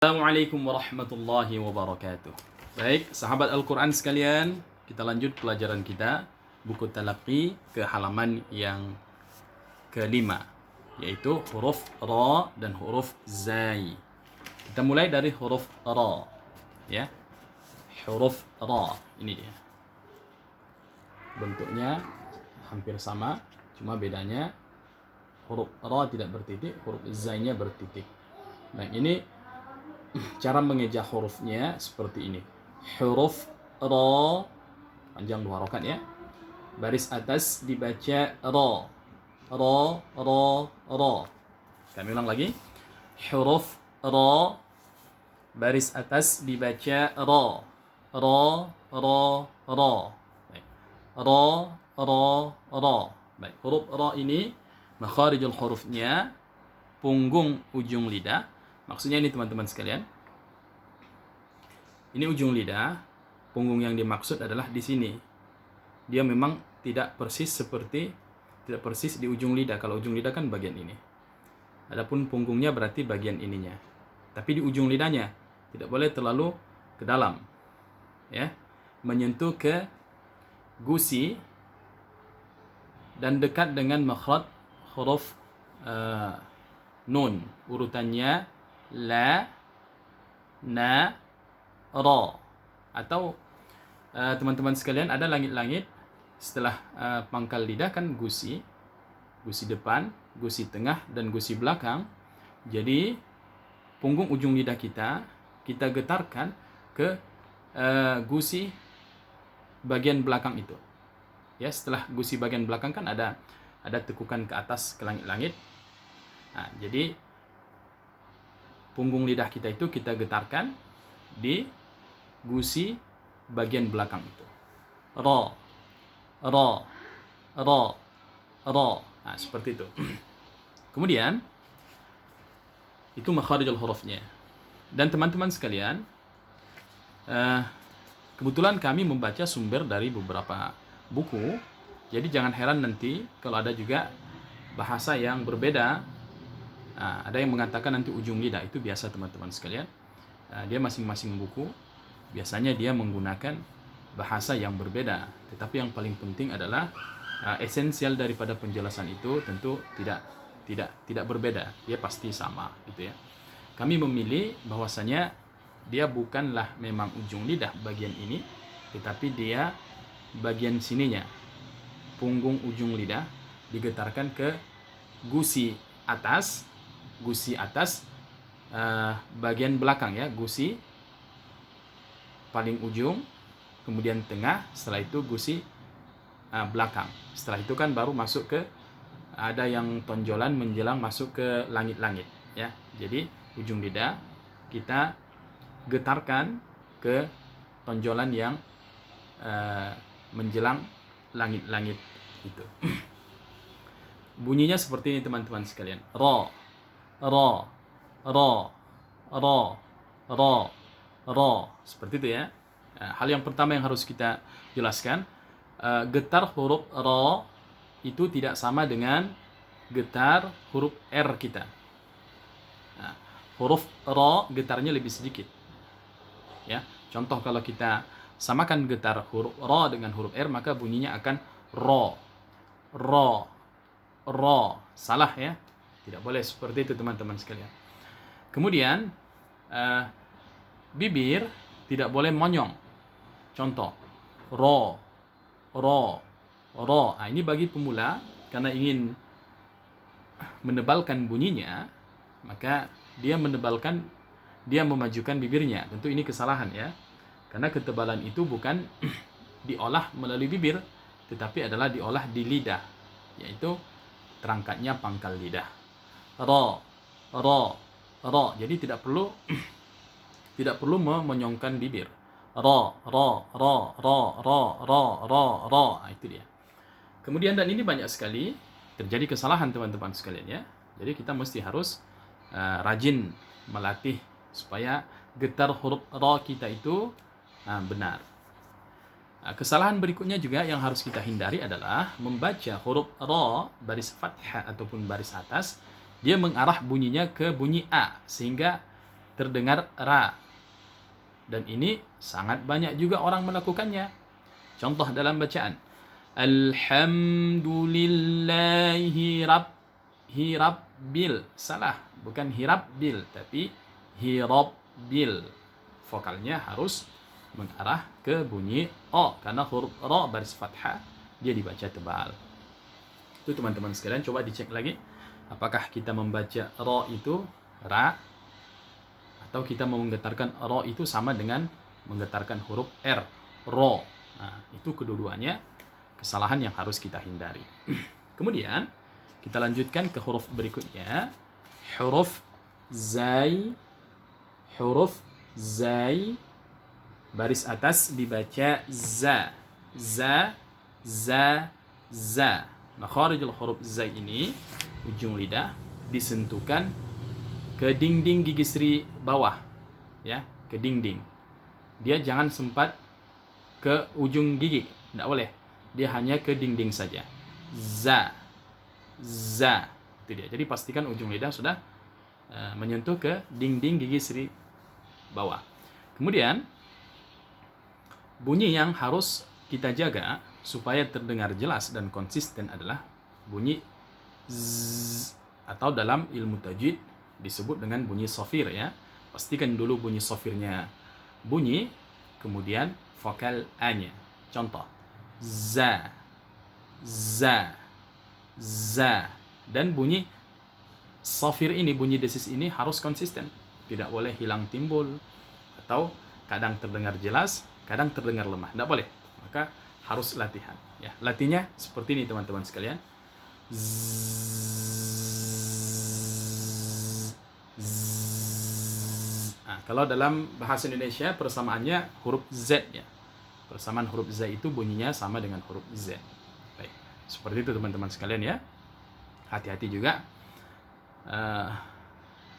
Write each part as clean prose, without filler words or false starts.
Assalamualaikum warahmatullahi wabarakatuh. Baik, sahabat Al-Quran sekalian, kita lanjut pelajaran kita buku Talaqi ke halaman yang kelima, yaitu huruf Ra dan huruf Zai. Kita mulai dari huruf Ra, ya. Huruf Ra, ini dia. Bentuknya hampir sama, cuma bedanya huruf Ra tidak bertitik, huruf Zai-nya bertitik. Nah, ini cara mengeja hurufnya seperti ini. Huruf Ra, panjang 2 harokat ya. Baris atas dibaca Ra. Ra, Ra, Ra. Kami ulang lagi. Huruf Ra, baris atas dibaca Ra. Ra, Ra, Ra. Baik. Ra, Ra, Ra. Baik, huruf Ra ini makharijul hurufnya punggung ujung lidah. Maksudnya ini teman-teman sekalian. Ini ujung lidah, punggung yang dimaksud adalah di sini. Dia memang tidak persis di ujung lidah. Kalau ujung lidah kan bagian ini. Adapun punggungnya berarti bagian ininya. Tapi di ujung lidahnya tidak boleh terlalu ke dalam. Ya. Menyentuh ke gusi dan dekat dengan makhraj huruf nun. Urutannya la, na, ra. Atau teman-teman sekalian, ada langit-langit setelah pangkal lidah kan gusi depan, gusi tengah, dan gusi belakang. Jadi punggung ujung lidah kita getarkan ke gusi bagian belakang itu. Ya, setelah gusi bagian belakang kan ada tekukan ke atas ke langit-langit. Nah, jadi punggung lidah kita itu kita getarkan di gusi bagian belakang itu. Ra, ra, ra, ra. Nah, seperti itu. Kemudian itu makharijul hurufnya. Dan teman-teman sekalian, kebetulan kami membaca sumber dari beberapa buku. Jadi jangan heran nanti kalau ada juga bahasa yang berbeda. Nah, ada yang mengatakan nanti ujung lidah, itu biasa teman-teman sekalian. Dia masing-masing buku biasanya dia menggunakan bahasa yang berbeda. Tetapi yang paling penting adalah esensial daripada penjelasan itu tentu tidak berbeda. Dia pasti sama, gitu ya. Kami memilih bahwasanya dia bukanlah memang ujung lidah bagian ini, tetapi dia bagian sininya. Punggung ujung lidah digetarkan ke gusi atas bagian belakang ya, gusi paling ujung, kemudian tengah, setelah itu gusi belakang. Setelah itu kan baru masuk ke, ada yang tonjolan menjelang masuk ke langit-langit ya. Jadi ujung lidah kita getarkan ke tonjolan yang menjelang langit-langit itu. Bunyinya seperti ini teman-teman sekalian. Ra, ra, ra, ra, ra, ra. Seperti itu ya. Hal yang pertama yang harus kita jelaskan, getar huruf ra itu tidak sama dengan getar huruf R kita. Huruf ra getarnya lebih sedikit. Ya. Contoh kalau kita samakan getar huruf ra dengan huruf R, maka bunyinya akan ra, ra, ra. Salah ya. Tidak boleh seperti itu teman-teman sekalian. Kemudian bibir tidak boleh monyong. Contoh ro, ro, ro. Nah, ini bagi pemula karena ingin menebalkan bunyinya, maka dia memajukan bibirnya. Tentu ini kesalahan ya. Karena ketebalan itu bukan diolah melalui bibir, tetapi adalah diolah di lidah, yaitu terangkatnya pangkal lidah. Ro, ro, ro. Jadi tidak perlu memonyongkan bibir. Ro, ro, ro, ro, ro, ro, ro, ro. Nah, itu dia. Kemudian, dan ini banyak sekali terjadi kesalahan teman-teman sekalian ya. Jadi kita mesti harus rajin melatih supaya getar huruf ra kita itu benar. Kesalahan berikutnya juga yang harus kita hindari adalah membaca huruf ra baris fathah ataupun baris atas, dia mengarah bunyinya ke bunyi A, sehingga terdengar ra. Dan ini sangat banyak juga orang melakukannya. Contoh dalam bacaan. Alhamdulillahi hirabbil. Salah, bukan hirabbil, tapi hirabbil. Vokalnya harus mengarah ke bunyi o, karena huruf ra baris fathah dia dibaca tebal. Itu teman-teman sekalian, coba dicek lagi. Apakah kita membaca ra itu ra, atau kita menggetarkan ra itu sama dengan menggetarkan huruf r, ro. Nah, itu kedua-duanya kesalahan yang harus kita hindari. Kemudian kita lanjutkan ke huruf berikutnya. Huruf zai. Huruf zai baris atas dibaca za. Za, za, za. Makharijul huruf zai ini, ujung lidah disentuhkan ke dinding gigi seri bawah, ya, ke dinding. Dia jangan sempat ke ujung gigi, tidak boleh. Dia hanya ke dinding saja. Za, za, itu dia. Jadi pastikan ujung lidah sudah menyentuh ke dinding gigi seri bawah. Kemudian bunyi yang harus kita jaga supaya terdengar jelas dan konsisten adalah bunyi z, atau dalam ilmu tajwid disebut dengan bunyi sofir, ya. Pastikan dulu bunyi sofirnya bunyi, kemudian vokal a-nya. Contoh, za, za, za. Dan bunyi sofir ini, bunyi desis ini harus konsisten. Tidak boleh hilang timbul, atau kadang terdengar jelas, kadang terdengar lemah. Tidak boleh. Maka harus latihan. Ya, latihnya seperti ini teman-teman sekalian. Nah, kalau dalam bahasa Indonesia persamaannya huruf Z, ya. Persamaan huruf Z itu bunyinya sama dengan huruf Z. Baik, seperti itu teman-teman sekalian, ya. Hati-hati juga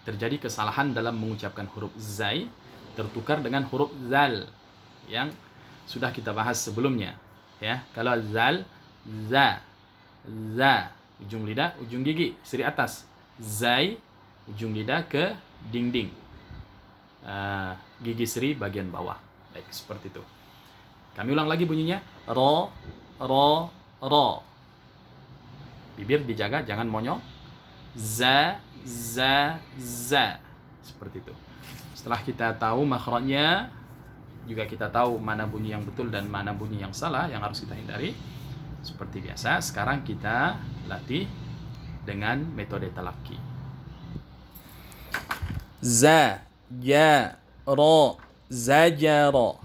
terjadi kesalahan dalam mengucapkan huruf zai tertukar dengan huruf zal yang sudah kita bahas sebelumnya, ya. Kalau zal, za, za, ujung lidah, ujung gigi seri atas. Zai, ujung lidah ke dinding gigi seri bagian bawah. Baik, seperti itu. Kami ulang lagi bunyinya. Ro, ro, ro. Bibir dijaga, jangan monyong. Za, za, za. Seperti itu. Setelah kita tahu makhrajnya, juga kita tahu mana bunyi yang betul dan mana bunyi yang salah yang harus kita hindari. Seperti biasa, sekarang kita latih dengan metode talaqi. Za, ja, ro, zajara.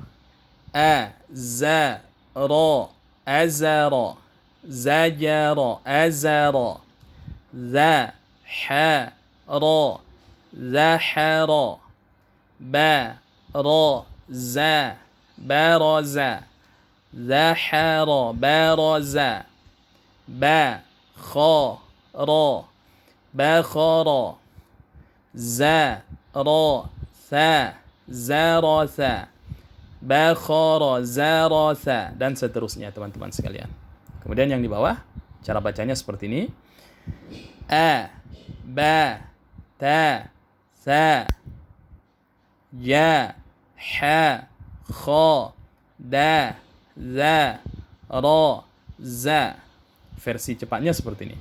A, za, ro, azara. Zajara, azara. Za, ha, ro, zahara. Ba, ro, za, baraza. Zahara, baraza. Ba, kha, ra, bakhara. Za, ra, tha, zaratha. Bakhara, zaratha. Dan seterusnya teman-teman sekalian. Kemudian yang di bawah, cara bacanya seperti ini. A, ba, ta, tha, ja, ha, kha, da, za, ra, za. Versi cepatnya seperti ini.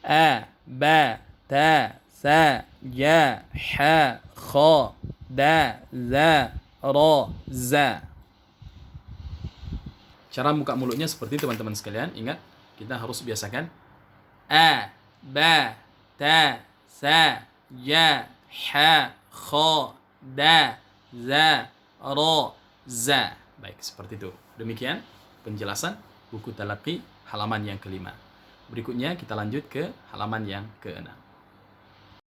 A, ba, ta, tha, ja, ha, kha, da, za, ra, za. Cara buka mulutnya seperti teman-teman sekalian. Ingat, kita harus biasakan. A, ba, ta, tha, ja, ha, kha, da, za, ra, za. Baik, seperti itu. Demikian penjelasan buku talaqi halaman yang kelima. Berikutnya kita lanjut ke halaman yang keenam.